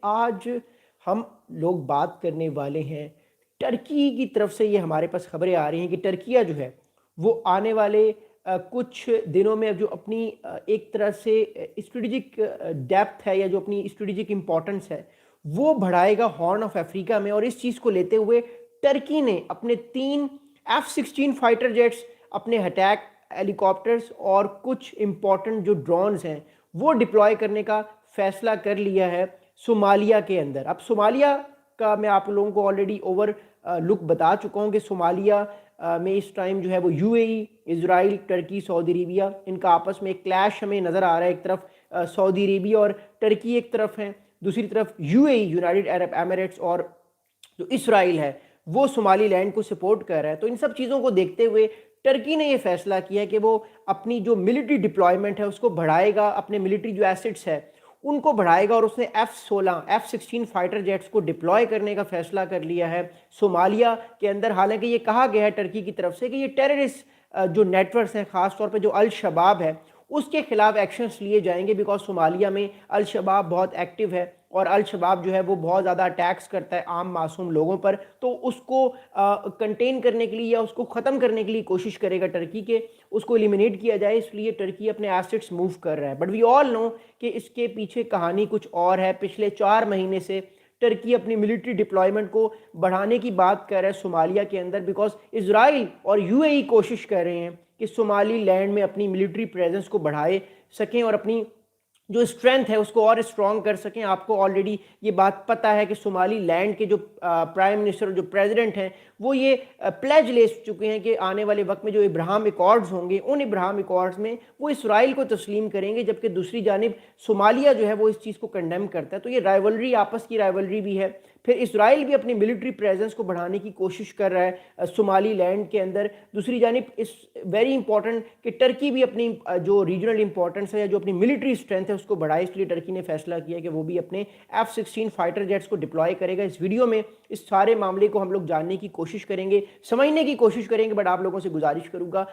آج ہم لوگ بات کرنے والے ہیں ٹرکی کی طرف سے. یہ ہمارے پاس خبریں آ رہی ہیں کہ ٹرکیہ جو ہے وہ آنے والے کچھ دنوں میں جو اپنی ایک طرح سے اسٹریٹجک ڈیپتھ ہے یا جو اپنی اسٹریٹجک امپورٹنس ہے وہ بڑھائے گا ہارن آف افریقہ میں. اور اس چیز کو لیتے ہوئے ٹرکی نے اپنے 3 F-16 فائٹر جیٹس، اپنے اٹیک ہیلی کاپٹرز اور کچھ امپورٹنٹ جو ڈرونز ہیں وہ ڈپلوائے کرنے کا فیصلہ کر لیا ہے صومالیہ کے اندر. اب صومالیہ کا میں آپ لوگوں کو آلریڈی اوور لک بتا چکا ہوں کہ صومالیہ میں اس ٹائم جو ہے وہ U A E, Israel, Turkey, Saudi عربیہ، ان کا آپس میں ایک کلیش ہمیں نظر آ رہا ہے. ایک طرف سعودی عربیہ اور ٹرکی ایک طرف ہیں، دوسری طرف U A E, United Arab Emirates, اور جو اسرائیل ہے وہ صومالی لینڈ کو سپورٹ کر رہا ہے. تو ان سب چیزوں کو دیکھتے ہوئے ٹرکی نے یہ فیصلہ کیا کہ وہ اپنی جو ملٹری ڈپلائمنٹ ہے اس کو بڑھائے گا، اپنے ملٹری جو ایسٹس ہے ان کو بڑھائے گا، اور اس نے F-16 فائٹر جیٹس کو ڈپلوائے کرنے کا فیصلہ کر لیا ہے صومالیہ کے اندر. حالانکہ یہ کہا گیا ہے ٹرکی کی طرف سے کہ یہ ٹیررسٹ جو نیٹ ورکس ہیں، خاص طور پہ جو الشباب ہے اس کے خلاف ایکشنز لیے جائیں گے، بیکاز صومالیہ میں الشباب بہت ایکٹیو ہے اور الشباب جو ہے وہ بہت زیادہ اٹیکس کرتا ہے عام معصوم لوگوں پر. تو اس کو کنٹین کرنے کے لیے یا اس کو ختم کرنے کے لیے کوشش کرے گا ٹرکی کے اس کو ایلیمینیٹ کیا جائے، اس لیے ٹرکی اپنے ایسٹس موو کر رہا ہے. بٹ وی آل نو کہ اس کے پیچھے کہانی کچھ اور ہے. پچھلے 4 مہینے سے ٹرکی اپنی ملٹری ڈپلائمنٹ کو بڑھانے کی بات کر رہا ہے صومالیہ کے اندر، بیکاز اسرائیل اور یو اے ای کوشش کر رہے ہیں کہ صومالی لینڈ میں اپنی ملٹری پریزنس کو بڑھائے سکیں اور اپنی جو اسٹرینتھ ہے اس کو اور اسٹرانگ کر سکیں. آپ کو آلریڈی یہ بات پتہ ہے کہ صومالی لینڈ کے جو پرائم منسٹر، جو پریزیڈنٹ ہیں، وہ یہ پلیج لے چکے ہیں کہ آنے والے وقت میں جو ابراہم ایکارڈز ہوں گے ان ابراہم ایکارڈز میں وہ اسرائیل کو تسلیم کریں گے، جبکہ دوسری جانب صومالیہ جو ہے وہ اس چیز کو کنڈیم کرتا ہے. تو یہ رائیولری، آپس کی رائیولری بھی ہے. پھر اسرائیل بھی اپنی ملٹری پریزنس کو بڑھانے کی کوشش کر رہا ہے صومالی لینڈ کے اندر. دوسری جانب اس ویری امپورٹنٹ کہ ٹرکی بھی اپنی جو ریجنل امپورٹنس ہے یا جو اپنی ملٹری اسٹرینتھ ہے اس کو بڑھائے، اس لیے ٹرکی نے فیصلہ کیا کہ وہ بھی اپنے F-16 فائٹر جیٹس کو ڈپلوائے کرے گا. اس ویڈیو میں اس سارے معاملے کو ہم لوگ جاننے کی کوشش کریں گے، سمجھنے کی کوشش کریں گے. بٹ آپ لوگوں سے گزارش کروں گا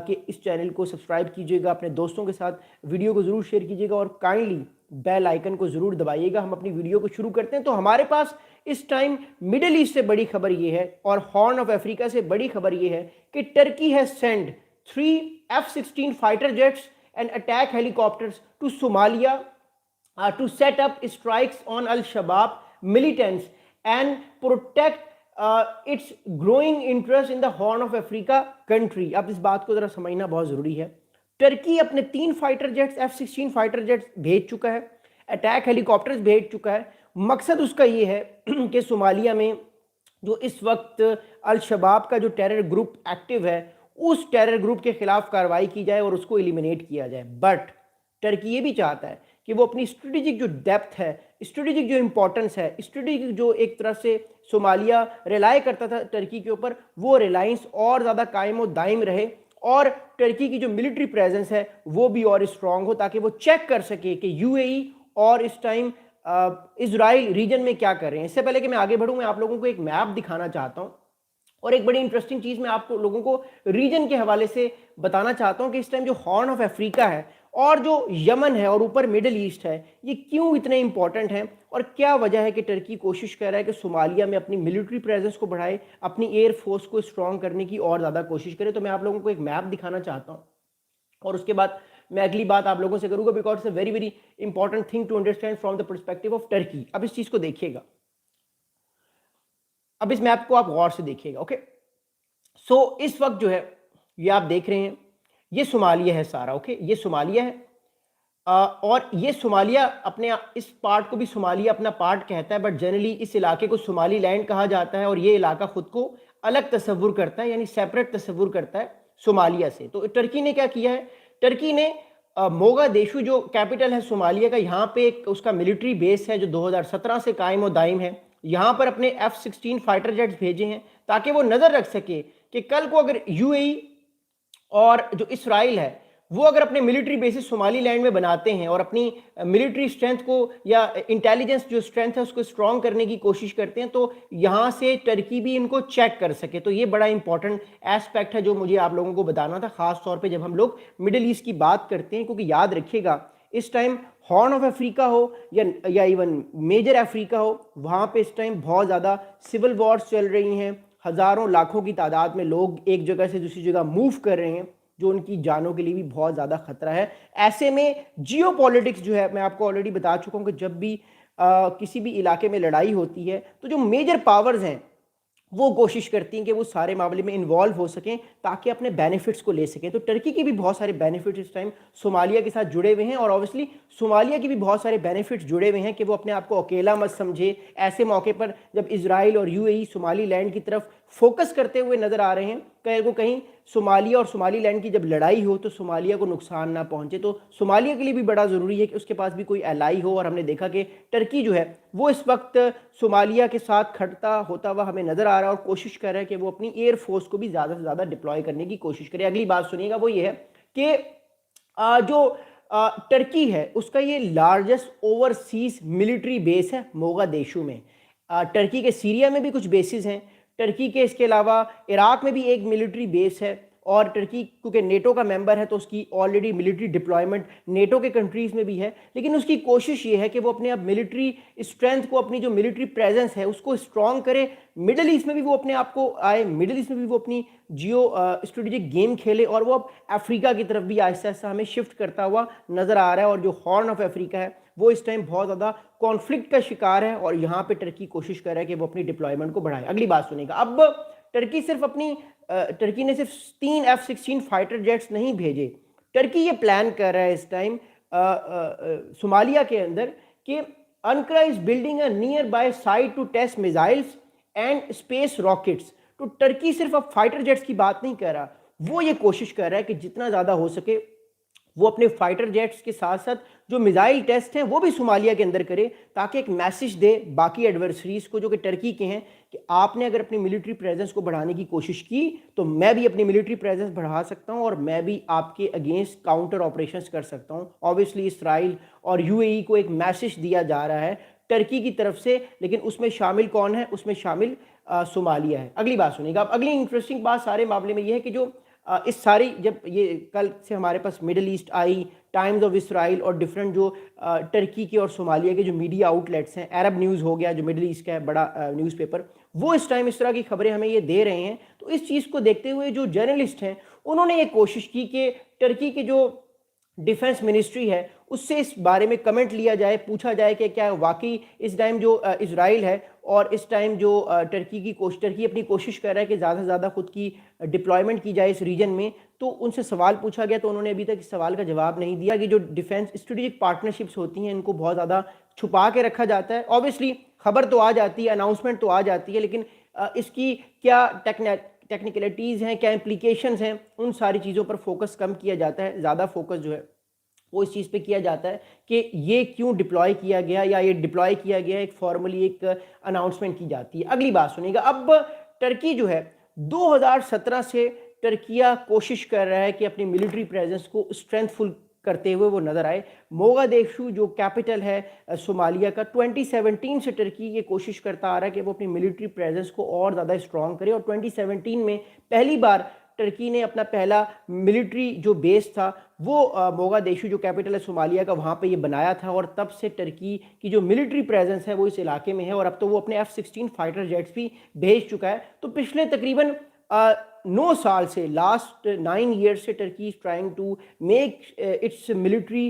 کہ اس چینل کو سبسکرائب کیجئے گا، اپنے دوستوں کے ساتھ ویڈیو کو ضرور شیئر کیجئے گا اور کائنڈلی بیل آئیکن کو ضرور دبائیے گا. ہم اپنی ویڈیو کو شروع کرتے ہیں. تو ہمارے پاس اس ٹائم مڈل ایسٹ سے بڑی خبر یہ ہے اور ہارن آف افریقہ سے بڑی خبر یہ ہے کہ Turkey has sent 3 F-16 fighter jets and attack helicopters to Somalia to set up strikes on al-Shabaab militants and protect its growing interest in the Horn of Africa country. اب اس بات کو ذرا سمجھنا بہت ضروری ہے. ٹرکی اپنے 3 fighter jets F-16 fighter jets بھیج چکا ہے، اٹیک ہیلی کاپٹرز بھیج چکا ہے. مقصد اس کا یہ ہے کہ صومالیہ میں جو اس وقت الشباب کا جو ٹیرر گروپ ایکٹیو ہے اس ٹیرر گروپ کے خلاف کارروائی کی جائے اور اس کو ایلیمینیٹ کیا جائے. بٹ ٹرکی یہ بھی چاہتا ہے کہ وہ اپنی اسٹریٹجک جو ڈیپتھ ہے، اسٹریٹجک جو امپورٹنس ہے، اسٹریٹجک جو ایک طرح سے صومالیہ ریلائی کرتا تھا ٹرکی کے اوپر، وہ ریلائنس اور زیادہ قائم و دائم رہے اور ٹرکی کی جو ملٹری پریزنس ہے وہ بھی اور اسٹرانگ ہو، تاکہ وہ چیک کر سکے کہ یو اے ای اور اس ٹائم اسرائیل ریجن میں کیا کر رہے ہیں. اس سے پہلے کہ میں آگے بڑھوں، میں آپ لوگوں کو ایک میپ دکھانا چاہتا ہوں اور ایک بڑی انٹرسٹنگ چیز میں آپ لوگوں کو ریجن کے حوالے سے بتانا چاہتا ہوں کہ اس ٹائم جو ہارن آف افریقہ ہے اور جو یمن ہے اور اوپر مڈل ایسٹ ہے، یہ کیوں اتنے امپورٹنٹ ہیں اور کیا وجہ ہے کہ ٹرکی کوشش کر رہا ہے کہ صومالیہ میں اپنی ملٹری پریزنس کو بڑھائے، اپنی ایئر فورس کو اسٹرانگ کرنے کی اور زیادہ کوشش کرے. تو میں آپ لوگوں کو ایک میپ دکھانا چاہتا ہوں اور اس کے بعد میں اگلی بات آپ لوگوں سے کروں گا، because it's a very very important thing to understand from the perspective of Turkey. اب اس چیز کو دیکھیے گا، اب اس میپ کو آپ غور سے دیکھیے گا. اوکے، سو اس وقت جو ہے یہ آپ دیکھ رہے ہیں، یہ صومالیہ ہے سارا. اوکے، یہ صومالیہ ہے اور یہ صومالیہ اپنے اس پارٹ کو بھی صومالیہ اپنا پارٹ کہتا ہے، بٹ جنرلی اس علاقے کو صومالی لینڈ کہا جاتا ہے اور یہ علاقہ خود کو الگ تصور کرتا ہے، یعنی سیپریٹ تصور کرتا ہے صومالیہ سے. تو ٹرکی نے کیا کیا ہے، ٹرکی نے موگا دیشو جو کیپٹل ہے صومالیہ کا، یہاں پہ ایک اس کا ملٹری بیس ہے جو 2017 سے قائم و دائم ہے. یہاں پر اپنے F-16 فائٹر جیٹس بھیجے ہیں تاکہ وہ نظر رکھ سکے کہ کل کو اگر یو اے ای اور جو اسرائیل ہے وہ اگر اپنے ملٹری بیسز صومالی لینڈ میں بناتے ہیں اور اپنی ملٹری اسٹرینتھ کو یا انٹیلیجنس جو اسٹرینتھ ہے اس کو اسٹرانگ کرنے کی کوشش کرتے ہیں، تو یہاں سے ٹرکی بھی ان کو چیک کر سکے. تو یہ بڑا امپورٹنٹ ایسپیکٹ ہے جو مجھے آپ لوگوں کو بتانا تھا، خاص طور پہ جب ہم لوگ مڈل ایسٹ کی بات کرتے ہیں. کیونکہ یاد رکھیے گا اس ٹائم ہارن آف افریقہ ہو یا ایون میجر افریقہ ہو، وہاں پہ اس ٹائم بہت زیادہ سول وارز چل رہی ہیں، ہزاروں لاکھوں کی تعداد میں لوگ ایک جگہ سے دوسری جگہ موو کر رہے ہیں، جو ان کی جانوں کے لیے بھی بہت زیادہ خطرہ ہے۔ ایسے میں جیو پولیٹکس جو ہے، میں آپ کو آلریڈی بتا چکا ہوں کہ جب بھی کسی بھی علاقے میں لڑائی ہوتی ہے تو جو میجر پاورز ہیں وہ کوشش کرتی ہیں کہ وہ سارے معاملے میں انوالو ہو سکیں تاکہ اپنے بینیفٹس کو لے سکیں۔ تو ٹرکی کی بھی بہت سارے بینیفٹس اس ٹائم صومالیہ کے ساتھ جڑے ہوئے ہیں، اور اوبویسلی صومالیہ کی بھی بہت سارے بینیفٹس جڑے ہوئے ہیں کہ وہ اپنے آپ کو اکیلا مت سمجھے۔ ایسے موقع پر جب اسرائیل اور you A E Somali land کی طرف فوکس کرتے ہوئے نظر آ رہے ہیں، کہیں کو کہیں صومالیہ اور صومالی لینڈ کی جب لڑائی ہو تو صومالیہ کو نقصان نہ پہنچے، تو صومالیہ کے لیے بھی بڑا ضروری ہے کہ اس کے پاس بھی کوئی الائی ہو، اور ہم نے دیکھا کہ ٹرکی جو ہے وہ اس وقت صومالیہ کے ساتھ کھڑتا ہوتا ہوا ہمیں نظر آ رہا ہے، اور کوشش کر رہا ہے کہ وہ اپنی ایئر فورس کو بھی زیادہ سے زیادہ ڈپلوائے کرنے کی کوشش کرے۔ اگلی بات سنیے گا، وہ یہ ہے کہ جو ٹرکی ہے اس کا یہ لارجسٹ اوورسیز ملٹری بیس ہے موغادیشو میں۔ ٹرکی کے سیریا میں بھی کچھ بیسز ہیں، ٹرکی کے اس کے علاوہ عراق میں بھی ایک ملٹری بیس ہے، اور ٹرکی کیونکہ نیٹو کا ممبر ہے تو اس کی آلریڈی ملٹری ڈپلائمنٹ نیٹو کے کنٹریز میں بھی ہے، لیکن اس کی کوشش یہ ہے کہ وہ اپنے اب ملٹری اسٹرینتھ کو، اپنی جو ملٹری پریزنس ہے اس کو اسٹرانگ کرے، مڈل ایسٹ میں بھی وہ اپنے آپ کو آئے، مڈل ایسٹ میں بھی وہ اپنی جیو اسٹریٹجک گیم کھیلے، اور وہ اب افریقہ کی طرف بھی آہستہ آہستہ ہمیں شفٹ کرتا ہوا نظر آ رہا ہے، اور جو ہارن آف افریقہ ہے وہ اس ٹائم بہت زیادہ کانفلکٹ کا شکار ہے، اور یہاں پہ ٹرکی کوشش کر رہا ہے کہ وہ اپنی ڈپلائمنٹ کو بڑھائے۔ اگلی بات سنیں گا، اب ٹرکی نے صرف 3 F-16 فائٹر جیٹس نہیں بھیجے، ٹرکی یہ پلان کر رہا ہے اس ٹائم صومالیہ کے اندر کہ Ankara is building a near by site to test missiles and space rockets. تو ٹرکی صرف اب فائٹر جیٹس کی بات نہیں کر رہا، وہ یہ کوشش کر رہا ہے کہ جتنا زیادہ ہو سکے وہ اپنے فائٹر جیٹس کے ساتھ ساتھ جو میزائل ٹیسٹ ہیں وہ بھی صومالیہ کے اندر کرے، تاکہ ایک میسج دے باقی ایڈورسریز کو جو کہ ٹرکی کے ہیں کہ آپ نے اگر اپنی ملٹری پریزنس کو بڑھانے کی کوشش کی تو میں بھی اپنی ملٹری پریزنس بڑھا سکتا ہوں، اور میں بھی آپ کے اگینسٹ کاؤنٹر آپریشنز کر سکتا ہوں۔ اوبویسلی اسرائیل اور یو اے ای کو ایک میسج دیا جا رہا ہے ٹرکی کی طرف سے، لیکن اس میں شامل کون ہے؟ اس میں شامل صومالیہ ہے۔ اگلی بات سنیں گا، اب اگلی انٹرسٹنگ بات سارے معاملے میں یہ ہے کہ جو اس ساری، جب یہ کل سے ہمارے پاس middle east eye, times of Israel اور ڈفرینٹ جو ٹرکی کے اور صومالیہ کے جو میڈیا آؤٹ لیٹس ہیں، عرب نیوز ہو گیا جو مڈل ایسٹ کا ہے بڑا نیوز پیپر، وہ اس ٹائم اس طرح کی خبریں ہمیں یہ دے رہے ہیں، تو اس چیز کو دیکھتے ہوئے جو جرنلسٹ ہیں انہوں نے یہ کوشش کی کہ ٹرکی کے جو ڈیفنس منسٹری ہے اس سے اس بارے میں کمنٹ لیا جائے، پوچھا جائے کہ کیا واقعی اس ٹائم جو اسرائیل ہے اور اس ٹائم جو ٹرکی اپنی کوشش کر رہا ہے کہ زیادہ سے زیادہ خود کی ڈپلائمنٹ کی جائے اس ریجن میں، تو ان سے سوال پوچھا گیا تو انہوں نے ابھی تک اس سوال کا جواب نہیں دیا کہ جو ڈیفنس اسٹریٹجک پارٹنرشپس ہوتی ہیں ان کو بہت زیادہ چھپا کے رکھا جاتا ہے۔ اوبویسلی خبر تو آ جاتی ہے، اناؤنسمنٹ تو آ جاتی ہے، لیکن اس کی کیا ٹیکنیکلٹیز ہیں، کیا امپلیکیشنز ہیں، ان ساری چیزوں پر فوکس کم کیا جاتا ہے، زیادہ فوکس جو ہے وہ اس چیز پہ کیا جاتا ہے کہ یہ کیوں ڈپلوائے کیا گیا، یا یہ ڈپلوائے کیا گیا ایک فارملی ایک اناؤنسمنٹ کی جاتی ہے۔ اگلی بات سنیں گا، اب ٹرکی جو ہے 2017 سے ٹرکیہ کوشش کر رہا ہے کہ اپنی ملٹری پریزنس کو اسٹرینتھ فل کرتے ہوئے وہ نظر آئے۔ موغادیشو جو کیپٹل ہے صومالیہ کا، 2017 سے ٹرکی یہ کوشش کرتا آ رہا ہے کہ وہ اپنی ملٹری پریزنس کو اور زیادہ اسٹرانگ کرے، اور 2017 میں پہلی بار ٹرکی نے اپنا پہلا ملٹری جو بیس تھا وہ موغادیشو جو کیپٹل ہے صومالیہ کا، وہاں پہ یہ بنایا تھا، اور تب سے ٹرکی کی جو ملٹری پریزنس ہے وہ اس علاقے میں ہے، اور اب تو وہ اپنے F-16 فائٹر جیٹس بھی بھیج چکا ہے۔ تو پچھلے تقریباً 9 سال سے، لاسٹ 9 years سے Turkey is trying to make its military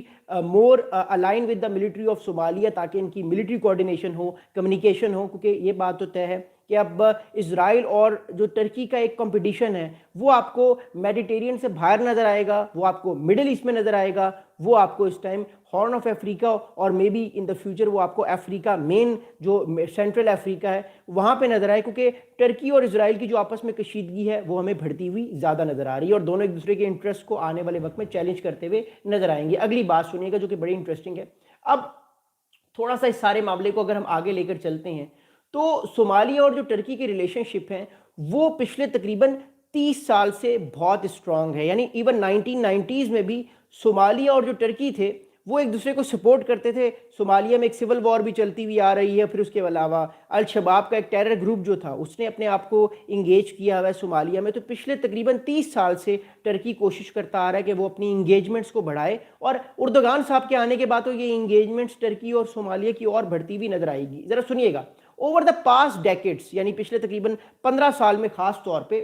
more align with the military of Somalia، تاکہ ان کی ملٹری کوارڈینیشن ہو، کمیونیکیشن ہو، کیونکہ یہ بات تو طے ہے کہ اب اسرائیل اور جو ٹرکی کا ایک کمپٹیشن ہے وہ آپ کو میڈیٹیرین سے باہر نظر آئے گا، وہ آپ کو مڈل ایسٹ میں نظر آئے گا، وہ آپ کو اس ٹائم ہارن آف افریقہ اور may be in the future وہ آپ کو افریقہ مین جو سینٹرل افریقہ ہے وہاں پہ نظر آئے، کیونکہ ٹرکی اور اسرائیل کی جو آپس میں کشیدگی ہے وہ ہمیں بڑھتی ہوئی زیادہ نظر آ رہی ہے، اور دونوں ایک دوسرے کے انٹرسٹ کو آنے والے وقت میں چیلنج کرتے ہوئے نظر آئیں گے۔ اگلی بات سنیے گا جو کہ بڑی انٹرسٹنگ ہے۔ اب تھوڑا سا اس سارے معاملے کو اگر ہم آگے لے کر چلتے ہیں تو صومالیہ اور جو ٹرکی کی ریلیشن شپ ہیں وہ پچھلے تقریباً 30 سال سے بہت اسٹرانگ ہے، یعنی ایون 1990s میں بھی صومالیہ اور جو ٹرکی تھے وہ ایک دوسرے کو سپورٹ کرتے تھے. صومالیہ میں ایک سول وار بھی چلتی ہوئی آ رہی ہے. پھر اس کے علاوہ الشباب کا ایک ٹیرر گروپ جو تھا اس نے اپنے آپ کو انگیج کیا ہوا ہے صومالیہ میں. تو پچھلے تقریباً 30 سال سے ٹرکی کوشش کرتا آ رہا ہے کہ وہ اپنی انگیجمنٹس کو بڑھائے, اور اردوغان صاحب کے آنے کے بعد تو یہ انگیجمنٹس ٹرکی اور صومالیہ کی اور بڑھتی ہوئی نظر آئے گی. ذرا سنیے گا. اوور دا پاسٹ ڈیکیڈس, یعنی پچھلے تقریباً 15 سال میں خاص طور پہ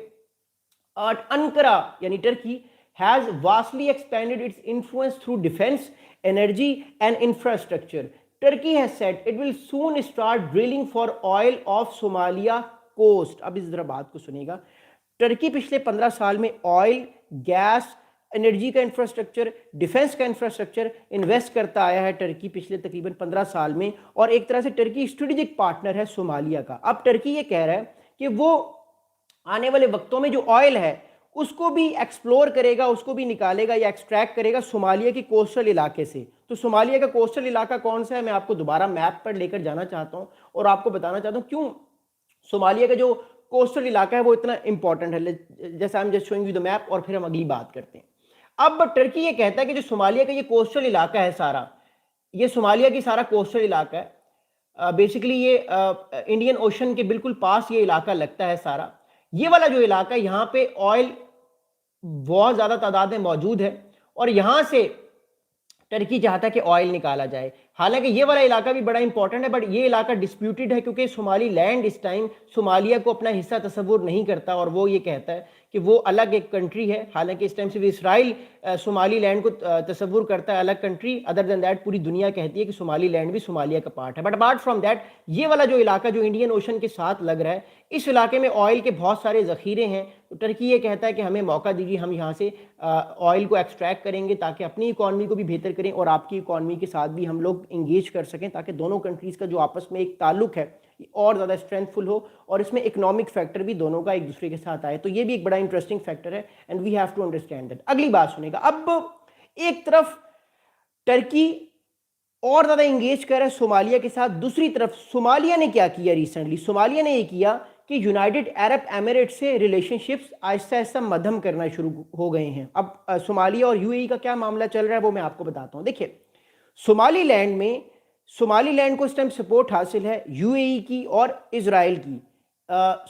انکرا یعنی Turkey has vastly expanded its influence through defense, energy and infrastructure. Turkey has said it will soon start drilling for oil off Somalia coast. اب اس ذرا بات کو سنیے گا. ٹرکی پچھلے 15 سال میں آئل, گیس, انرجی کا انفراسٹرکچر, ڈیفنس کا انفراسٹرکچر انویسٹ کرتا آیا ہے ٹرکی پچھلے تقریباً 15 سال میں, اور ایک طرح سے ٹرکی اسٹریٹجک پارٹنر ہے صومالیہ کا. اب ٹرکی یہ کہہ رہا ہے کہ وہ آنے والے وقتوں میں جو آئل ہے اس کو بھی ایکسپلور کرے گا, اس کو بھی نکالے گا یا ایکسٹریکٹ کرے گا صومالیہ کے کوسٹل علاقے سے. تو صومالیہ کا کوسٹل علاقہ کون سا ہے, میں آپ کو دوبارہ میپ پر لے کر جانا چاہتا ہوں اور آپ کو بتانا چاہتا ہوں کیوں صومالیہ کا جو کوسٹل علاقہ ہے وہ اتنا امپورٹنٹ ہے. جیسا I'm just showing you the map, اور پھر ہم اگلی بات کرتے ہیں. اب ٹرکی یہ کہتا ہے کہ جو صومالیہ کا یہ کوسٹل علاقہ ہے سارا, یہ صومالیہ کی سارا کوسٹل علاقہ ہے, بیسیکلی یہ انڈین اوشن کے بالکل پاس یہ علاقہ لگتا ہے سارا. یہ والا جو علاقہ ہے یہاں پہ آئل بہت زیادہ تعداد میں موجود ہے, اور یہاں سے ٹرکی چاہتا ہے کہ آئل نکالا جائے. حالانکہ یہ والا علاقہ بھی بڑا امپورٹنٹ ہے, بٹ یہ علاقہ ڈسپیوٹڈ ہے کیونکہ صومالی لینڈ اس ٹائم صومالیہ کو اپنا حصہ تصور نہیں کرتا, اور وہ یہ کہتا ہے کہ وہ الگ ایک کنٹری ہے. حالانکہ اس ٹائم سے بھی اسرائیل صومالی لینڈ کو تصور کرتا ہے الگ کنٹری. ادر دین دیٹ پوری دنیا کہتی ہے کہ صومالی لینڈ بھی صومالیہ کا پارٹ ہے. بٹ اپارٹ فرام دیٹ یہ والا جو علاقہ جو انڈین اوشن کے ساتھ لگ رہا ہے, اس علاقے میں آئل کے بہت سارے ذخیرے ہیں. تو ٹرکی یہ کہتا ہے کہ ہمیں موقع دیجیے, ہم یہاں سے آئل کو ایکسٹریکٹ کریں گے تاکہ اپنی اکانومی کو بھی بہتر کریں اور آپ کی اکانومی کے ساتھ بھی ہم لوگ انگیج کر سکیں, تاکہ دونوں کنٹریز کا جو آپس میں ایک تعلق ہے اور زیادہ اسٹرینتھ فل ہو, اور اس میں اکنامک فیکٹر بھی دونوں کا ایک دوسرے کے ساتھ آئے. تو یہ بھی ایک بڑا انٹرسٹنگ فیکٹر ہے, and we have to understand that. اگلی بات سنیں گا. اب ایک طرف ٹرکی اور زیادہ انگیج کر رہا ہے صومالیہ کے ساتھ, دوسری طرف صومالیہ نے کیا کیا ریسنٹلی, صومالیہ نے یہ کیا کہ یونائٹڈ عرب ایمریٹ سے ریلیشن شپس آہستہ آہستہ مدھم کرنا شروع ہو گئے ہیں. اب صومالیہ اور یو اے ای کا کیا معاملہ چل رہا ہے وہ میں آپ کو بتاتا ہوں. دیکھیے صومالی لینڈ کو اس ٹائم سپورٹ حاصل ہے یو اے ای کی اور اسرائیل کی.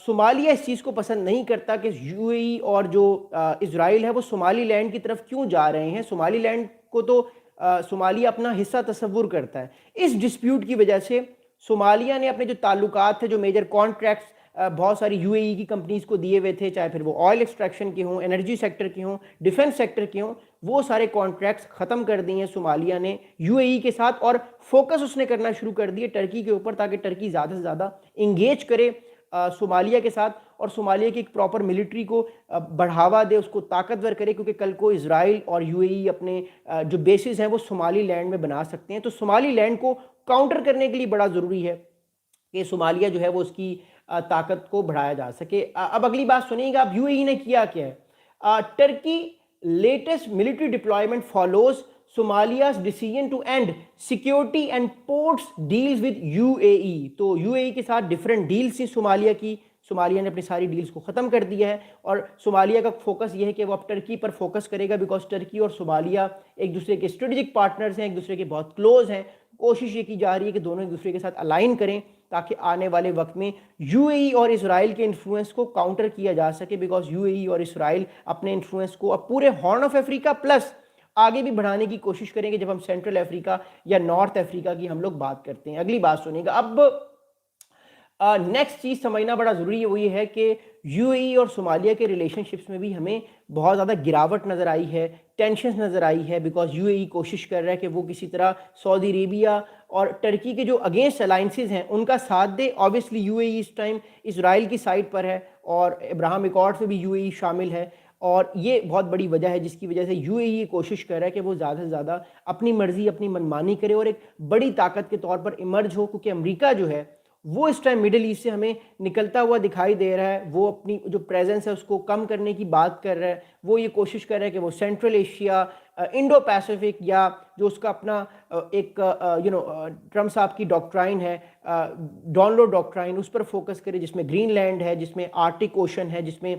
صومالیہ اس چیز کو پسند نہیں کرتا کہ یو اے ای اور جو اسرائیل ہے وہ صومالی لینڈ کی طرف کیوں جا رہے ہیں. صومالی لینڈ کو تو صومالیہ اپنا حصہ تصور کرتا ہے. اس ڈسپیوٹ کی وجہ سے صومالیہ نے اپنے جو تعلقات تھے, جو میجر کانٹریکٹس بہت ساری یو اے ای کی کمپنیز کو دیے ہوئے تھے, چاہے پھر وہ آئل ایکسٹریکشن کے ہوں, انرجی سیکٹر کے ہوں, ڈیفنس سیکٹر کے ہوں, وہ سارے کانٹریکٹس ختم کر دیے ہیں صومالیہ نے یو اے ای کے ساتھ, اور فوکس اس نے کرنا شروع کر دیے ٹرکی کے اوپر, تاکہ ٹرکی زیادہ سے زیادہ انگیج کرے صومالیہ کے ساتھ, اور صومالیہ کی ایک پراپر ملٹری کو بڑھاوا دے, اس کو طاقتور کرے, کیونکہ کل کو اسرائیل اور یو اے ای اپنے جو بیسز ہیں وہ صومالی لینڈ میں بنا سکتے ہیں. تو صومالی لینڈ کو کاؤنٹر کرنے کے لیے بڑا ضروری ہے کہ صومالیہ جو ہے وہ اس کی طاقت کو بڑھایا جا سکے. اب اگلی بات سنیے گا. اب یو اے ای نے کیا ہے, Turkey latest military deployment follows Somalia's decision to end security and ports deals with UAE. تو یو اے ای کے ساتھ ڈیفرنٹ ڈیلز تھیں صومالیہ کی, صومالیہ نے اپنی ساری ڈیلز کو ختم کر دیا ہے, اور صومالیہ کا فوکس یہ ہے کہ وہ اب ٹرکی پر فوکس کرے گا, بیکاز ٹرکی اور صومالیہ ایک دوسرے کے اسٹریٹجک پارٹنرز ہیں, ایک دوسرے کے بہت کلوز ہیں. کوشش یہ کی جا رہی ہے کہ دونوں ایک دوسرے کے ساتھ الائن کریں تاکہ آنے والے وقت میں یو اے ای اور اسرائیل کے انفلوئنس کو کاؤنٹر کیا جا سکے, بیکاز یو اے ای اور اسرائیل اپنے انفلوئنس کو اب پورے ہارن آف افریقہ پلس آگے بھی بڑھانے کی کوشش کریں گے جب ہم سینٹرل افریقہ یا نارتھ افریقہ کی ہم لوگ بات کرتے ہیں. اگلی بات سنیں گا. اب نیکسٹ چیز سمجھنا بڑا ضروری ہے, وہ یہ ہے کہ یو اے ای اور صومالیہ کے ریلیشن شپس میں بھی ہمیں بہت زیادہ گراوٹ نظر آئی ہے, ٹینشنز نظر آئی ہے, بیکاز یو اے ای کوشش کر رہا ہے کہ وہ کسی طرح سعودی عربیہ اور ٹرکی کے جو اگینسٹ الائنسز ہیں ان کا ساتھ دے. آبویسلی یو اے ای اس ٹائم اسرائیل کی سائڈ پر ہے, اور ابراہم ایکارڈز میں بھی یو اے ای شامل ہے, اور یہ بہت بڑی وجہ ہے جس کی وجہ سے یو اے ای کوشش کر رہا ہے کہ وہ زیادہ سے زیادہ اپنی مرضی اپنی منمانی کرے اور ایک بڑی طاقت کے طور پر ایمرج ہو, کیونکہ امریکہ جو ہے وہ اس ٹائم مڈل ایسٹ سے ہمیں نکلتا ہوا دکھائی دے رہا ہے. وہ اپنی جو پریزنس ہے اس کو کم کرنے کی بات کر رہا ہے, وہ یہ کوشش کر رہا ہے کہ وہ سینٹرل ایشیا, انڈو پیسیفک, یا جو اس کا اپنا ایک ٹرمپ صاحب کی ڈاکٹرائن ہے ڈونلو ڈاکٹرائن, اس پر فوکس کرے, جس میں گرین لینڈ ہے, جس میں آرکٹک اوشن ہے, جس میں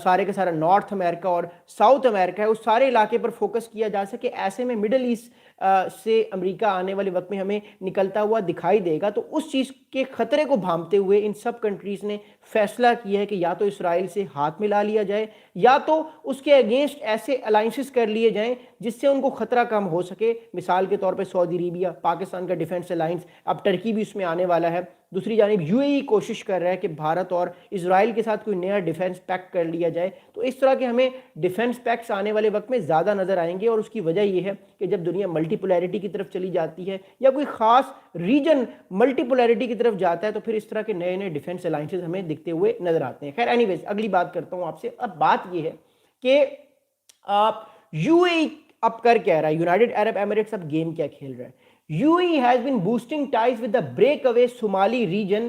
سارے کا سارا نارتھ امریکہ اور ساؤتھ امریکہ ہے، اس سارے علاقے پر فوکس کیا جا سکے، ایسے میں مڈل ایسٹ سے امریکہ آنے والے وقت میں ہمیں نکلتا ہوا دکھائی دے گا۔ تو اس چیز کے خطرے کو بھانپتے ہوئے ان سب کنٹریز نے فیصلہ کیا ہے کہ یا تو اسرائیل سے ہاتھ ملا لیا جائے یا تو اس کے اگینسٹ ایسے الائنسز کر لیے جائیں جس سے ان کو خطرہ کم ہو سکے۔ مثال کے طور پہ سعودی عربیہ، پاکستان کا ڈیفنس الائنس، اب ٹرکی بھی اس میں آنے والا ہے۔ دوسری جانب یو اے ای کوشش کر رہا ہے کہ بھارت اور اسرائیل کے ساتھ کوئی نیا ڈیفنس پیکٹ کر لیا جائے۔ تو اس طرح کے ہمیں ڈیفنس پیکٹس آنے والے وقت میں زیادہ نظر آئیں گے، اور اس کی وجہ یہ ہے کہ جب دنیا ملٹی پولیرٹی کی طرف چلی جاتی ہے یا کوئی خاص ریجن ملٹی پولیرٹی کی طرف جاتا ہے تو پھر اس طرح کے نئے نئے ڈیفنس الائنسز ہمیں دکھتے ہوئے نظر آتے ہیں۔ خیر اینی ویز اگلی بات کرتا ہوں آپ سے۔ اب بات یہ ہے کہ آپ یو اے ای اب کر کیا رہا ہے، یونائٹڈ عرب ایمریٹس اب گیم کیا کھیل رہا ہے۔ UAE has been boosting ties with the breakaway Somali region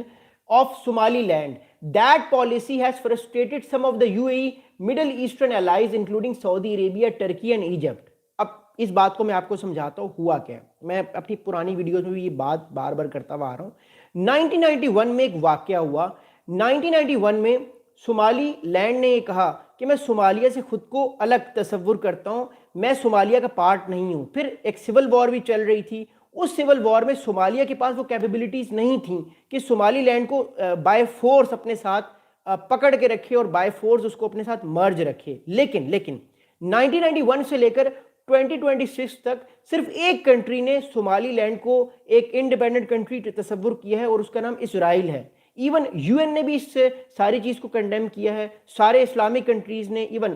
of Somaliland. That policy has frustrated some of the UAE Middle Eastern allies including Saudi Arabia, Turkey and Egypt. اب اس بات کو میں آپ کو سمجھاتا ہوں ہوا کیا ہے۔ میں اپنی پرانی ویڈیوز میں بھی یہ بات بار بار کرتا ہوا آ رہا ہوں۔ 1991 میں ایک واقعہ ہوا۔ 1991 میں صومالی لینڈ نے یہ کہا کہ میں صومالیہ سے خود کو الگ تصور کرتا ہوں، میں صومالیہ کا پارٹ نہیں ہوں۔ پھر ایک سول وار بھی چل رہی تھی، اس سول وار میں صومالیہ کے پاس وہ کیپیبلٹیز نہیں تھیں کہ صومالی لینڈ کو بائی فورس اپنے ساتھ پکڑ کے رکھے اور بائی فورس اس کو اپنے ساتھ مرج رکھے۔ لیکن 1991 سے لے کر 2026 تک صرف ایک کنٹری نے صومالی لینڈ کو ایک انڈیپینڈنٹ کنٹری تصور کیا ہے اور اس کا نام اسرائیل ہے۔ ایون یو این نے بھی اس سے ساری چیز کو کنڈیم کیا ہے، سارے اسلامک کنٹریز نے، ایون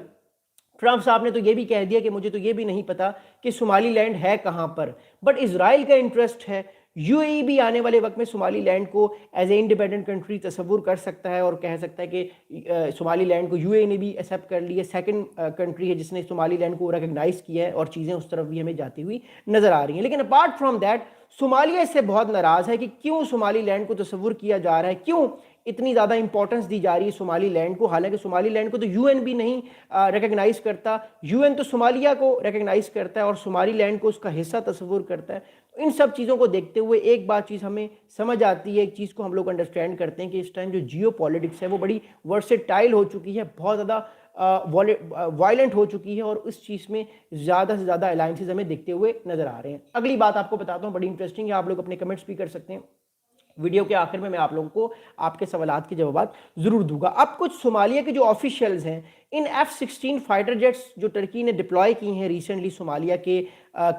ٹرمپ صاحب نے تو یہ بھی کہہ دیا کہ مجھے تو یہ بھی نہیں پتا کہ صومالی لینڈ ہے کہاں پر، بٹ اسرائیل کا انٹرسٹ ہے۔ یو اے ای بھی آنے والے وقت میں صومالی لینڈ کو ایز اے انڈیپینڈنٹ کنٹری تصور کر سکتا ہے اور کہہ سکتا ہے کہ صومالی لینڈ کو یو اے ای نے بھی ایکسیپٹ کر لی ہے، سیکنڈ کنٹری ہے جس نے صومالی لینڈ کو ریکگنائز کیا ہے، اور چیزیں اس طرف بھی ہمیں جاتی ہوئی نظر آ رہی ہیں۔ لیکن اپارٹ فرام دیٹ صومالیہ اس سے بہت ناراض ہے کہ کیوں صومالی لینڈ کو تصور کیا جا رہا ہے، کیوں اتنی زیادہ امپورٹنس دی جا رہی ہے صومالی لینڈ کو، حالانکہ صومالی لینڈ کو تو یو این بھی نہیں ریکگنائز کرتا، یو این تو صومالیہ کو ریکگنائز کرتا ہے اور صومالی لینڈ کو اس کا حصہ تصور کرتا ہے۔ ان سب چیزوں کو دیکھتے ہوئے ایک بات چیز ہمیں سمجھ آتی ہے، ایک چیز کو ہم لوگ انڈرسٹینڈ کرتے ہیں کہ اس ٹائم جو جیو پالیٹکس ہے وہ بڑی ورسٹائل ہو چکی ہے، بہت زیادہ وائلنٹ ہو چکی ہے، اور اس چیز میں زیادہ سے زیادہ الائنسز ہمیں دیکھتے ہوئے نظر آ رہے ہیں۔ اگلی بات آپ کو بتاتا ہوں، بڑی انٹرسٹنگ ہے، آپ لوگ اپنے کمنٹس بھی کر سکتے ہیں۔ ویڈیو کے آخر میں آپ لوگوں کو آپ کے سوالات کے جوابات ضرور دوں گا۔ اب کچھ صومالیہ کے جو آفیشیلز ہیں، ان F-16 فائٹر جیٹس جو ٹرکی نے ڈپلوائے کی ہیں ریسنٹلی صومالیہ کے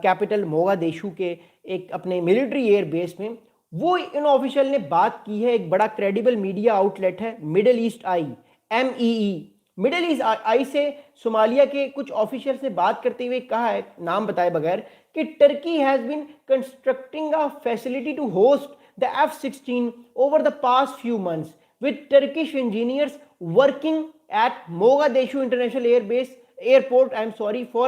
کیپٹل موگادیشو کے ایک اپنے ملٹری ایئر بیس میں، وہ ان آفیشیل نے بات کی ہے، ایک بڑا کریڈیبل میڈیا آؤٹ لیٹ ہے مڈل ایسٹ آئی، MEE، مڈل ایسٹ آئی سے صومالیہ کے کچھ آفیشیل سے بات کرتے ہوئے کہا ہے، نام بتائے بغیر، کہ Turkey has been constructing a facility to host the F-16 over the past few months with Turkish engineers working at Mogadishu International Airport for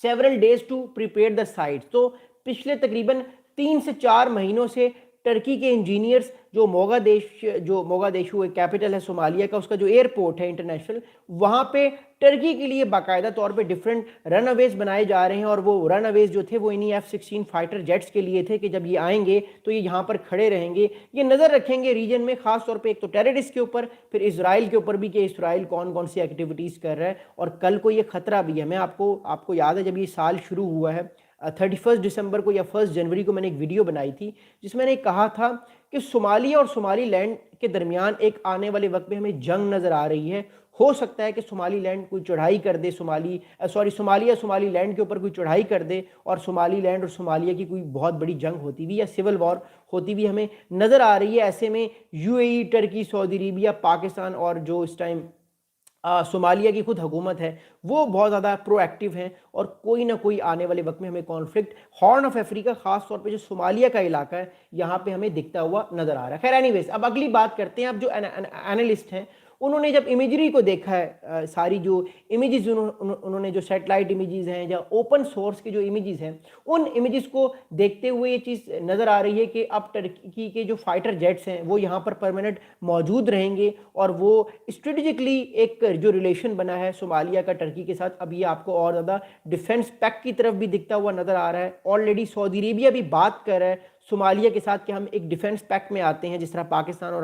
several days to prepare the site۔ تو پچھلے تقریباً 3 سے 4 مہینوں سے ٹرکی کے engineers جو Mogadishu ایک capital ہے صومالیہ کا، اس کا جو ایئرپورٹ ہے انٹرنیشنل، وہاں پہ ٹرکی کے لیے باقاعدہ طور پہ ڈیفرنٹ رن اویز بنائے جا رہے ہیں، اور وہ رن اویز جو تھے وہ انہی F-16 فائٹر جیٹس کے لیے تھے کہ جب یہ آئیں گے تو یہ یہاں پر کھڑے رہیں گے، یہ نظر رکھیں گے ریجن میں، خاص طور پہ ایک تو ٹیررسٹ کے اوپر، پھر اسرائیل کے اوپر بھی کہ اسرائیل کون کون سی ایکٹیویٹیز کر رہا ہے، اور کل کو یہ خطرہ بھی ہے۔ میں آپ کو یاد ہے جب یہ سال شروع ہوا ہے 31 دسمبر کو یا 1 جنوری کو میں نے ایک ویڈیو بنائی تھی جس میں نے کہا تھا کہ صومالیہ اور صومالی لینڈ کے درمیان ایک آنے والے وقت میں ہمیں جنگ نظر آ رہی ہے۔ ہو سکتا ہے کہ صومالی لینڈ کوئی چڑھائی کر دے، صومالیہ صومالی لینڈ کے اوپر کوئی چڑھائی کر دے، اور صومالی لینڈ اور صومالیہ کی کوئی بہت بڑی جنگ ہوتی ہوئی یا سول وار ہوتی ہوئی ہمیں نظر آ رہی ہے۔ ایسے میں you A E, Turkey, Saudi عربیہ، پاکستان اور جو اس ٹائم صومالیہ کی خود حکومت ہے وہ بہت زیادہ پرو ایکٹیو ہیں، اور کوئی نہ کوئی آنے والے وقت میں ہمیں کانفلکٹ ہارن آف افریقہ، خاص طور پہ جو صومالیہ کا علاقہ ہے، یہاں پہ ہمیں دکھتا ہوا نظر آ رہا ہے۔ خیر اینی ویز اب اگلی بات کرتے ہیں۔ اب جو اینالسٹ ہیں انہوں نے جب امیجری کو دیکھا ہے، ساری جو امیجز انہوں نے جو سیٹلائٹ امیجز ہیں یا اوپن سورس کے جو امیجز ہیں، ان امیجز کو دیکھتے ہوئے یہ چیز نظر آ رہی ہے کہ اب ٹرکی کے جو فائٹر جیٹس ہیں وہ یہاں پر پرماننٹ موجود رہیں گے، اور وہ اسٹریٹجکلی ایک جو ریلیشن بنا ہے صومالیہ کا ٹرکی کے ساتھ، اب یہ آپ کو اور زیادہ ڈیفنس پیکٹ کی طرف بھی دکھتا ہوا نظر آ رہا ہے۔ آلریڈی سعودی عربیہ بھی بات کر رہا ہے صومالیہ کے ساتھ کہ ہم ایک ڈیفنس پیکٹ میں آتے ہیں، جس طرح پاکستان اور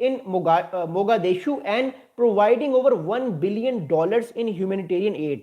in Mogadishu and providing over $1 billion in humanitarian aid।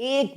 $1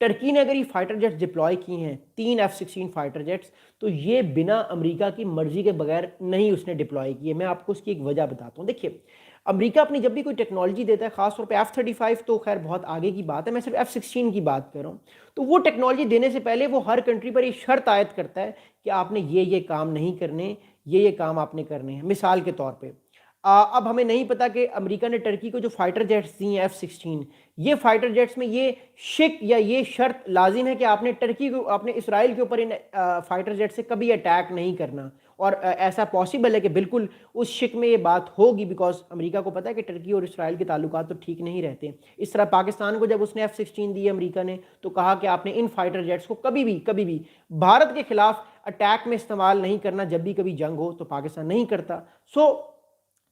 Turkey نے اگر یہ فائٹر جیٹس ڈپلوائے کیے ہیں 3 F-16 فائٹر جیٹس، تو یہ بنا امریکہ کی مرضی کے بغیر نہیں اس نے ڈپلوائے کیے. میں آپ کو اس کی ایک وجہ بتاتا ہوں. دیکھیے امریکہ اپنی جب بھی کوئی ٹیکنالوجی دیتا ہے، خاص طور پہ F-35 تو خیر بہت آگے کی بات ہے، میں صرف F-16 کی بات کر رہا ہوں، تو وہ ٹیکنالوجی دینے سے پہلے وہ ہر کنٹری پر یہ شرط عائد کرتا ہے کہ آپ نے یہ کام نہیں کرنے، یہ کام آپ نے کرنے ہیں. مثال کے طور پہ اب ہمیں نہیں پتا کہ امریکہ نے ٹرکی کو جو فائٹر جیٹس دی ہیں F-16، یہ فائٹر جیٹس میں یہ شک یا یہ شرط لازم ہے کہ آپ نے ٹرکی کو، آپ نے اسرائیل کے اوپر ان فائٹر جیٹ سے کبھی اٹیک نہیں کرنا. اور ایسا پاسبل ہے کہ بالکل اس شک میں یہ بات ہوگی، بیکاز امریکہ کو پتا ہے کہ ٹرکی اور اسرائیل کے تعلقات تو ٹھیک نہیں رہتے. اس طرح پاکستان کو جب اس نے F-16 دی امریکہ نے، تو کہا کہ آپ نے ان فائٹر جیٹس کو کبھی بھی بھارت کے خلاف اٹیک میں استعمال نہیں کرنا، جب بھی کبھی جنگ ہو تو پاکستان نہیں کرتا.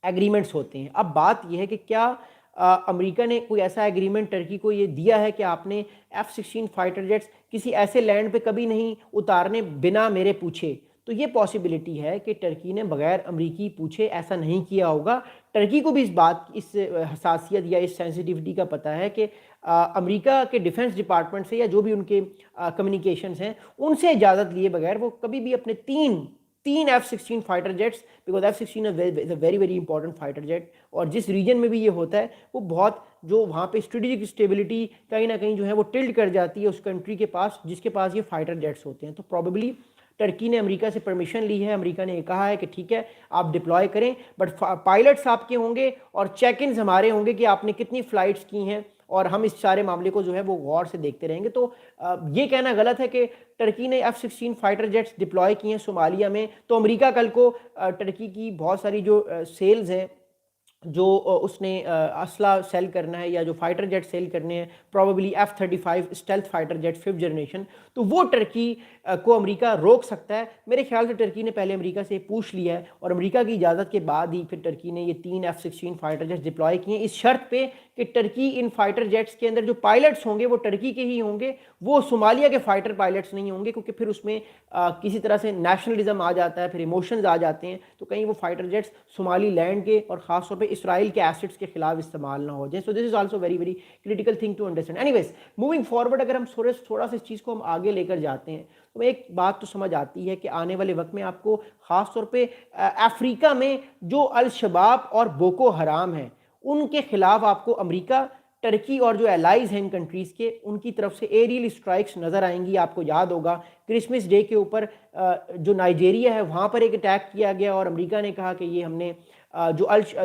ایگریمنٹس ہوتے ہیں. اب بات یہ ہے کہ کیا امریکہ نے کوئی ایسا ایگریمنٹ ٹرکی کو یہ دیا ہے کہ آپ نے F-16 فائٹر جیٹس کسی ایسے لینڈ پہ کبھی نہیں اتارنے بنا میرے پوچھے؟ تو یہ پاسبلٹی ہے کہ ٹرکی نے بغیر امریکی پوچھے ایسا نہیں کیا ہوگا. ٹرکی کو بھی اس حساسیت یا اس سینسٹیوٹی کا پتہ ہے کہ امریکہ کے ڈیفنس ڈپارٹمنٹ سے یا جو بھی ان کے کمیونیکیشنز ہیں ان سے اجازت لیے بغیر وہ کبھی بھی اپنے تین F-16 fighter jets, because F-16 is a very very important fighter jet, اور جس ریجن میں بھی یہ ہوتا ہے وہ بہت جو وہاں پہ اسٹریٹجک اسٹیبلٹی کہیں نہ کہیں جو ہے وہ ٹلٹ کر جاتی ہے اس کنٹری کے پاس جس کے پاس یہ فائٹر جیٹس ہوتے ہیں. تو پروبیبلی ٹرکی نے امریکہ سے پرمیشن لی ہے، امریکہ نے یہ کہا ہے کہ ٹھیک ہے آپ ڈپلوائے کریں، بٹ پائلٹس آپ کے ہوں گے اور چیک انز ہمارے ہوں گے کہ آپ نے کتنی فلائٹس کی ہیں، اور ہم اس سارے معاملے کو جو ہے وہ غور سے دیکھتے رہیں گے. تو یہ کہنا غلط ہے کہ ٹرکی نے F-16 فائٹر جیٹس ڈپلوائے کیے ہیں صومالیہ میں تو امریکہ کل کو ٹرکی کی بہت ساری جو سیلز ہیں، جو اس نے اسلحہ سیل کرنا ہے یا جو فائٹر جیٹ سیل کرنے ہیں، probably F-35 stealth fighter jet 5th generation, تو وہ ٹرکی کو امریکہ روک سکتا ہے. میرے خیال سے ٹرکی نے پہلے امریکہ سے پوچھ لیا ہے، اور امریکہ کی اجازت کے بعد ہی پھر ٹرکی نے یہ 3 F-16 فائٹر جیٹس ڈپلوائے کیے ہیں، اس شرط پہ کہ ٹرکی ان فائٹر جیٹس کے اندر جو پائلٹس ہوں گے وہ ٹرکی کے ہی ہوں گے، وہ صومالیہ کے فائٹر پائلٹس نہیں ہوں گے، کیونکہ پھر اس میں کسی طرح سے نیشنلزم آ جاتا ہے، پھر ایموشنز آ جاتے ہیں، تو کہیں وہ فائٹر جیٹس صومالی لینڈ کے اور خاص طور پہ اسرائیل کے ایسٹس کے خلاف استعمال نہ ہو جائیں. So this is also very very critical thing to understand. Anyways moving forward, اگر ہم تھوڑا سا اس چیز کو ہم آگے لے کر جاتے ہیں تو ایک بات تو سمجھ آتی ہے کہ آنے والے وقت میں آپ کو خاص طور پہ افریقہ میں جو الشباب اور بوکو حرام ہیں ان کے خلاف آپ کو امریکہ، ٹرکی اور جو الائز ہیں ان کنٹریز کے، ان کی طرف سے ایریل اسٹرائکس نظر آئیں گی. آپ کو یاد ہوگا کرسمس ڈے کے اوپر جو نائجیریا ہے وہاں پر ایک اٹیک کیا گیا، اور امریکہ نے کہا کہ یہ ہم نے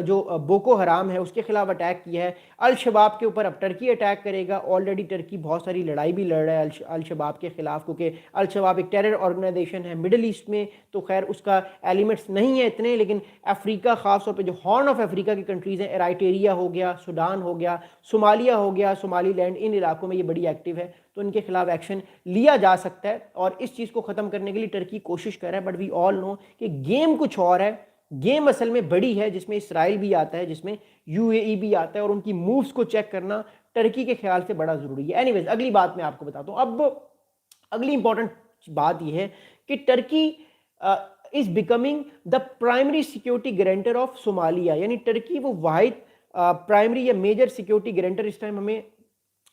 جو بوکو حرام ہے اس کے خلاف اٹیک کیا ہے. الشباب کے اوپر اب ٹرکی اٹیک کرے گا. آلریڈی ٹرکی بہت ساری لڑائی بھی لڑ رہا ہے الشباب کے خلاف، کیونکہ الشباب ایک ٹیرر آرگنائزیشن ہے مڈل ایسٹ میں، تو خیر اس کا ایلیمنٹس نہیں ہیں اتنے، لیکن افریقہ خاص طور پہ جو ہارن آف افریقہ کی کنٹریز ہیں، ایرائٹیریا ہو گیا، سوڈان ہو گیا، صومالیہ ہو گیا، صومالی لینڈ، ان علاقوں میں یہ بڑی ایکٹیو ہے، تو ان کے خلاف ایکشن لیا جا سکتا ہے. اور اس چیز کو ختم کرنے کے لیے ٹرکی کوشش کر رہا ہے، بٹ وی آل نو کہ گیم کچھ اور ہے. گیم اصل میں بڑی ہے، جس میں اسرائیل بھی آتا ہے، جس میں UAE بھی آتا ہے، اور ان کی مووز کو چیک کرنا ٹرکی کے خیال سے بڑا ضروری ہے. اینی ویز اگلی بات میں آپ کو بتاتا ہوں. اب اگلی امپورٹنٹ بات یہ ہے کہ Turkey is becoming the primary security guarantor of Somalia, یعنی ٹرکی وہ واحد پرائمری یا میجر سیکیورٹی گارنٹر اس ٹائم ہمیں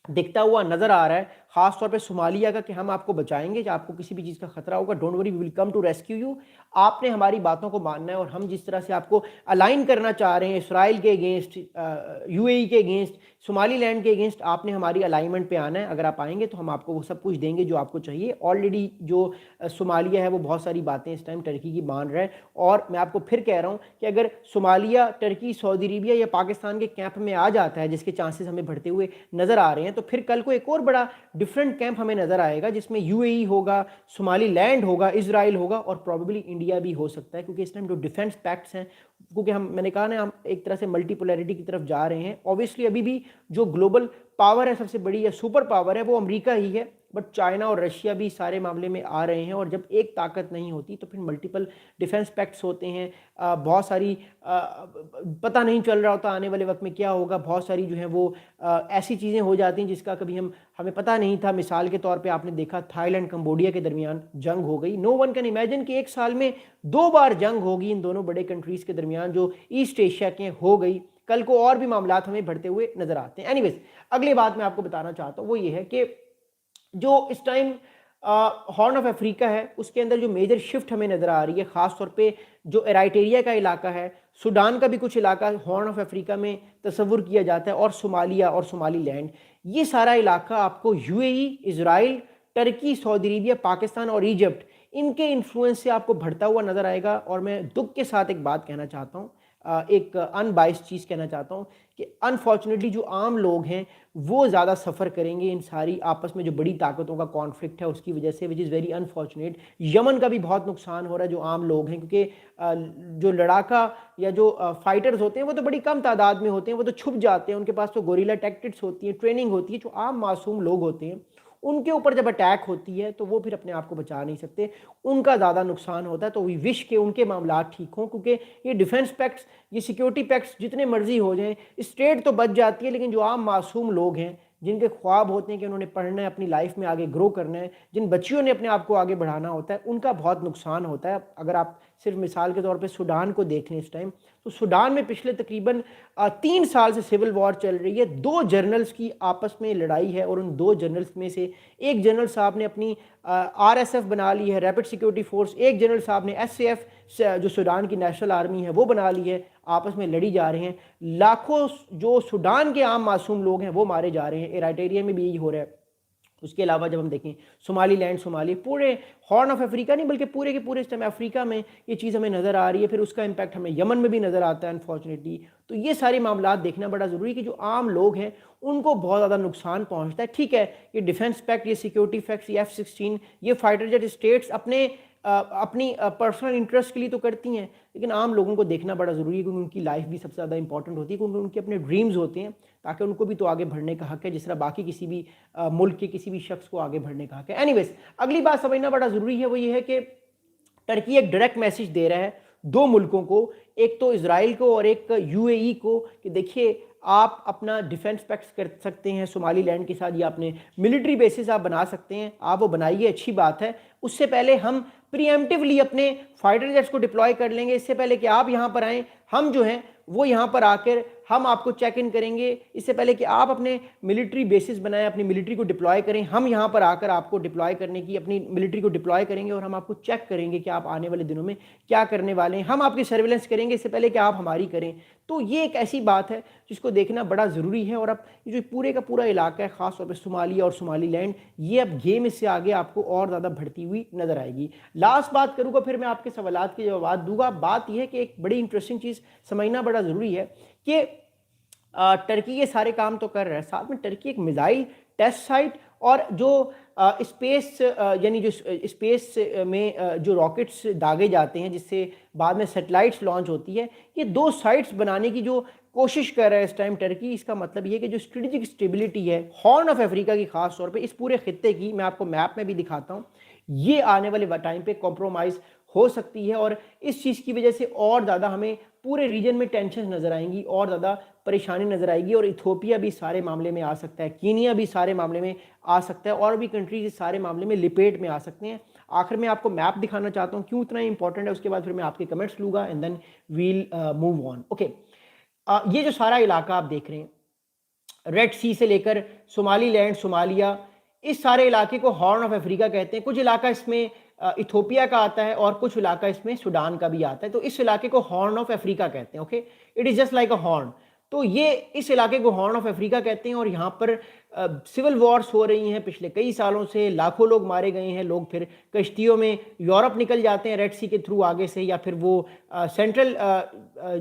دکھتا ہوا نظر آ رہا ہے، خاص طور پہ صومالیہ کا، کہ ہم آپ کو بچائیں گے، آپ کو کسی بھی چیز کا خطرہ ہوگا don't worry we will come to rescue you. آپ نے ہماری باتوں کو ماننا ہے، اور ہم جس طرح سے آپ کو الائن کرنا چاہ رہے ہیں اسرائیل کے اگینسٹ، UAE کے اگینسٹ، صومالی لینڈ کے اگینسٹ، آپ نے ہماری الائنمنٹ پہ آنا ہے. اگر آپ آئیں گے تو ہم آپ کو وہ سب کچھ دیں گے جو آپ کو چاہیے. آلریڈی جو صومالیہ ہے وہ بہت ساری باتیں اس ٹائم ٹرکی کی مان رہا ہے، اور میں آپ کو پھر کہہ رہا ہوں کہ اگر صومالیہ، ٹرکی، سعودی عربیہ یا پاکستان کے کیمپ میں آ جاتا ہے، جس کے چانسز ہمیں بڑھتے ہوئے نظر آ رہے ہیں، تو پھر کل کو ایک اور بڑا ڈفرینٹ کیمپ ہمیں نظر آئے گا، جس میں UAE ہوگا، صومالی لینڈ ہوگا، اسرائیل ہوگا، اور پروبیبلی انڈیا بھی ہو سکتا ہے، کیونکہ اس ٹائم جو ڈیفنس پیکٹس ہیں، کیونکہ میں نے کہا نا ہم ایک طرح سے ملٹی پولیرٹی کی طرف جا رہے ہیں. اوبیسلی ابھی بھی جو گلوبل پاور ہے، سب سے بڑی یا سپر پاور ہے، وہ امریکہ ہی ہے، بٹ چائنا اور رشیا بھی سارے معاملے میں آ رہے ہیں، اور جب ایک طاقت نہیں ہوتی تو پھر ملٹیپل ڈیفنس پیکٹس ہوتے ہیں. بہت ساری پتہ نہیں چل رہا ہوتا آنے والے وقت میں کیا ہوگا. بہت ساری جو ہیں وہ ایسی چیزیں ہو جاتی ہیں جس کا کبھی ہمیں پتہ نہیں تھا. مثال کے طور پہ آپ نے دیکھا تھائی لینڈ کمبوڈیا کے درمیان جنگ ہو گئی. نو ون کین امیجن کہ ایک سال میں 2 بار جنگ ہوگی ان دونوں بڑے کنٹریز کے درمیان جو ایسٹ ایشیا کے ہو گئی. کل کو اور بھی معاملات ہمیں بڑھتے ہوئے نظر آتے ہیں. اینی ویز اگلی بات میں آپ کو بتانا چاہتا ہوں وہ یہ ہے کہ جو اس ٹائم ہارن آف افریقہ ہے اس کے اندر جو میجر شفٹ ہمیں نظر آ رہی ہے، خاص طور پہ جو ایرائٹیریا کا علاقہ ہے، سوڈان کا بھی کچھ علاقہ ہارن آف افریقہ میں تصور کیا جاتا ہے، اور صومالیہ اور صومالی لینڈ، یہ سارا علاقہ آپ کو U A E, Israel, Turkey, Saudi عربیہ، پاکستان اور ایجپٹ، ان کے انفلوئنس سے آپ کو بڑھتا ہوا نظر آئے گا۔ اور میں دکھ کے ساتھ ایک بات کہنا چاہتا ہوں، ایک ان بائس چیز کہنا چاہتا ہوں کہ انفارچونیٹلی جو عام لوگ ہیں وہ زیادہ سفر کریں گے ان ساری آپس میں جو بڑی طاقتوں کا کانفلکٹ ہے اس کی وجہ سے، وچ از ویری انفارچونیٹ۔ یمن کا بھی بہت نقصان ہو رہا ہے جو عام لوگ ہیں، کیونکہ جو لڑاکا یا جو فائٹرز ہوتے ہیں وہ تو بڑی کم تعداد میں ہوتے ہیں، وہ تو چھپ جاتے ہیں، ان کے پاس تو گوریلا ٹیکٹکس ہوتی ہیں، ٹریننگ ہوتی ہے۔ جو عام معصوم لوگ ہوتے ہیں ان کے اوپر جب اٹیک ہوتی ہے تو وہ پھر اپنے آپ کو بچا نہیں سکتے، ان کا زیادہ نقصان ہوتا ہے۔ تو وی وش کہ ان کے معاملات ٹھیک ہوں، کیونکہ یہ ڈیفنس پیکٹس، یہ سیکیورٹی پیکٹس جتنے مرضی ہو جائیں، اسٹیٹ تو بچ جاتی ہے، لیکن جو عام معصوم لوگ ہیں جن کے خواب ہوتے ہیں کہ انہوں نے پڑھنا ہے، اپنی لائف میں آگے گرو کرنا ہے، جن بچیوں نے اپنے آپ کو آگے بڑھانا ہوتا ہے، ان کا بہت نقصان ہوتا ہے۔ اگر آپ صرف مثال کے طور پہ سوڈان کو دیکھ لیں اس ٹائم، تو سوڈان میں پچھلے تقریباً 3 سال سے سول وار چل رہی ہے، 2 جنرلز کی آپس میں لڑائی ہے، اور ان 2 جنرلز میں سے ایک جنرل صاحب نے اپنی آر ایس ایف بنا لی ہے، ریپڈ سیکیورٹی فورس، ایک جنرل صاحب نے ایس اے ایف جو سوڈان کی نیشنل آرمی ہے وہ بنا لی ہے، آپس میں لڑی جا رہے ہیں، لاکھوں جو سوڈان کے عام معصوم لوگ ہیں وہ مارے جا رہے ہیں، ایرائٹیریا میں بھی یہی ہو رہا ہے۔ اس کے علاوہ جب ہم دیکھیں صومالی لینڈ، صومالی، پورے ہارن آف افریقہ نہیں بلکہ پورے کے پورے اس ٹائم افریقہ میں یہ چیز ہمیں نظر آ رہی ہے، پھر اس کا امپیکٹ ہمیں یمن میں بھی نظر آتا ہے انفارچونیٹلی۔ تو یہ سارے معاملات دیکھنا بڑا ضروری ہے کہ جو عام لوگ ہیں ان کو بہت زیادہ نقصان پہنچتا ہے۔ ٹھیک ہے، یہ ڈیفنس پیکٹ، یہ سیکیورٹی پیکٹس، یہ F-16، یہ فائٹر جیٹ اسٹیٹس اپنی پرسنل انٹرسٹ کے لیے تو کرتی ہیں، لیکن عام لوگوں کو دیکھنا بڑا ضروری ہے، کیونکہ ان کی لائف بھی سب سے زیادہ امپورٹنٹ ہوتی ہے، کیونکہ ان کے اپنے ڈریمز ہوتے ہیں، تاکہ ان کو بھی تو آگے بڑھنے کا حق ہے جس طرح باقی کسی بھی ملک کے کسی بھی شخص کو آگے بڑھنے کا حق ہے۔ اینی ویز، اگلی بات سمجھنا بڑا ضروری ہے، وہ یہ ہے کہ ٹرکی ایک ڈائریکٹ میسج دے رہا ہے 2 ملکوں کو، ایک تو اسرائیل کو اور ایک یو اے ای کو، کہ دیکھیے آپ اپنا ڈیفنس پیکٹس کر سکتے ہیں صومالی لینڈ کے ساتھ، یا اپنے ملٹری بیسز آپ بنا سکتے ہیں، آپ وہ بنائیے، اچھی بات ہے۔ اس سے پہلے ہم پری ایمپٹیولی اپنے فائٹر جیٹس کو ڈپلوائے کر لیں گے، اس سے پہلے کہ آپ یہاں پر آئیں، ہم جو ہیں وہ یہاں پر آ کر ہم آپ کو چیک ان کریں گے، اس سے پہلے کہ آپ اپنے ملٹری بیسز بنائیں، اپنی ملٹری کو ڈپلوائے کریں، ہم یہاں پر آ کر آپ کو ڈپلوائے کرنے کی، اپنی ملٹری کو ڈپلوائے کریں گے، اور ہم آپ کو چیک کریں گے کہ آپ آنے والے دنوں میں کیا کرنے والے ہیں، ہم آپ کی سرویلنس کریں گے اس سے پہلے کہ آپ ہماری کریں۔ تو یہ ایک ایسی بات ہے جس کو دیکھنا بڑا ضروری ہے، اور اب یہ جو پورے کا پورا علاقہ ہے، خاص طور پہ صومالیہ اور صومالی لینڈ، یہ اب گیم اس سے آگے آپ کو اور زیادہ بڑھتی ہوئی نظر آئے گی۔ لاسٹ بات کروں گا، پھر میں آپ کے سوالات کے جوابات دوں گا۔ بات یہ ہے کہ ایک بڑی انٹرسٹنگ چیز سمجھنا بڑا ضروری ہے کہ ٹرکی یہ سارے کام تو کر رہا ہے، ساتھ میں ٹرکی ایک میزائل ٹیسٹ سائٹ اور جو اسپیس یعنی جو اسپیس میں جو راکٹس داغے جاتے ہیں جس سے بعد میں سیٹلائٹس لانچ ہوتی ہے، یہ 2 سائٹس بنانے کی جو کوشش کر رہا ہے اس ٹائم ٹرکی۔ اس کا مطلب یہ کہ جو اسٹریٹجک اسٹیبلٹی ہے ہارن آف افریقہ کی، خاص طور پہ اس پورے خطے کی، میں آپ کو میپ میں بھی دکھاتا ہوں، یہ آنے والے ٹائم پہ کمپرومائز ہو سکتی ہے، اور اس چیز کی وجہ سے اور زیادہ ہمیں پورے ریجن میں ٹینشن نظر آئیں گی، اور زیادہ پریشانی نظر آئے گی، اور ایتھوپیا بھی سارے معاملے میں آ سکتا ہے، کینیا بھی سارے معاملے میں آ سکتا ہے، اور بھی کنٹریز اس سارے معاملے میں لپیٹ میں آ سکتے ہیں۔ آخر میں آپ کو میپ دکھانا چاہتا ہوں کیوں اتنا امپورٹنٹ ہے، اس کے بعد پھر میں آپ کے کمنٹس لوں گا، and then we'll move on. Okay, یہ جو سارا علاقہ آپ دیکھ رہے ہیں، ریڈ سی سے لے کر صومالی لینڈ، صومالیہ، اس سارے علاقے کو ہارن آف افریقہ کہتے ہیں۔ کچھ علاقہ اس میں ایتھوپیا کا آتا ہے، اور کچھ علاقہ اس میں سوڈان کا بھی آتا ہے، تو اس علاقے کو ہارن آف افریقہ کہتے ہیں۔ Okay, it is just like a horn, تو یہ اس علاقے کو ہارن آف افریقہ کہتے ہیں، اور یہاں پر سول وارز ہو رہی ہیں پچھلے کئی سالوں سے، لاکھوں لوگ مارے گئے ہیں، لوگ پھر کشتیوں میں یورپ نکل جاتے ہیں ریڈ سی کے تھرو آگے سے، یا پھر وہ سینٹرل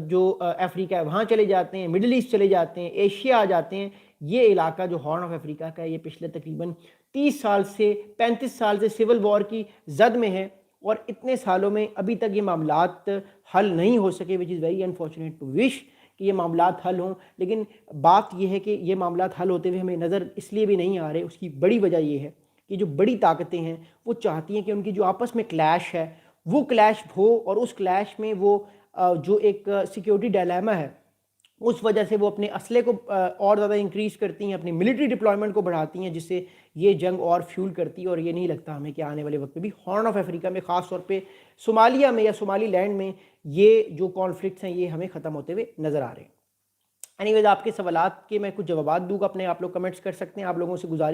جو افریقہ ہے وہاں چلے جاتے ہیں، مڈل ایسٹ چلے جاتے ہیں، ایشیا آ جاتے ہیں۔ یہ علاقہ جو ہارن آف افریقہ کا ہے، یہ پچھلے تقریباً 30 سال سے 35 سال سے سول وار کی زد میں ہے، اور اتنے سالوں میں ابھی تک یہ معاملات حل نہیں ہو سکے، which is very unfortunate to wish کہ یہ معاملات حل ہوں۔ لیکن بات یہ ہے کہ یہ معاملات حل ہوتے ہوئے ہمیں نظر اس لیے بھی نہیں آ رہے، اس کی بڑی وجہ یہ ہے کہ جو بڑی طاقتیں ہیں وہ چاہتی ہیں کہ ان کی جو آپس میں کلیش ہے وہ کلیش ہو، اور اس کلیش میں وہ جو ایک سیکیورٹی ڈائلیما ہے اس وجہ سے وہ اپنے اسلحے کو اور زیادہ انکریز کرتی ہیں، اپنی ملٹری ڈپلائمنٹ کو بڑھاتی ہیں، جس سے یہ جنگ اور فیول کرتی ہے، اور یہ نہیں لگتا ہمیں کہ آنے والے وقت میں بھی ہارن آف افریقہ میں، خاص طور پہ صومالیہ میں یا صومالی لینڈ میں، یہ جو کانفلکٹس ہیں یہ ہمیں ختم ہوتے ہوئے نظر آ رہے ہیں۔ اینی ویز، آپ کے سوالات کے میں کچھ جوابات دوں گا اپنے، آپ لوگ کمنٹس کر سکتے ہیں۔ آپ لوگوں سے گزارش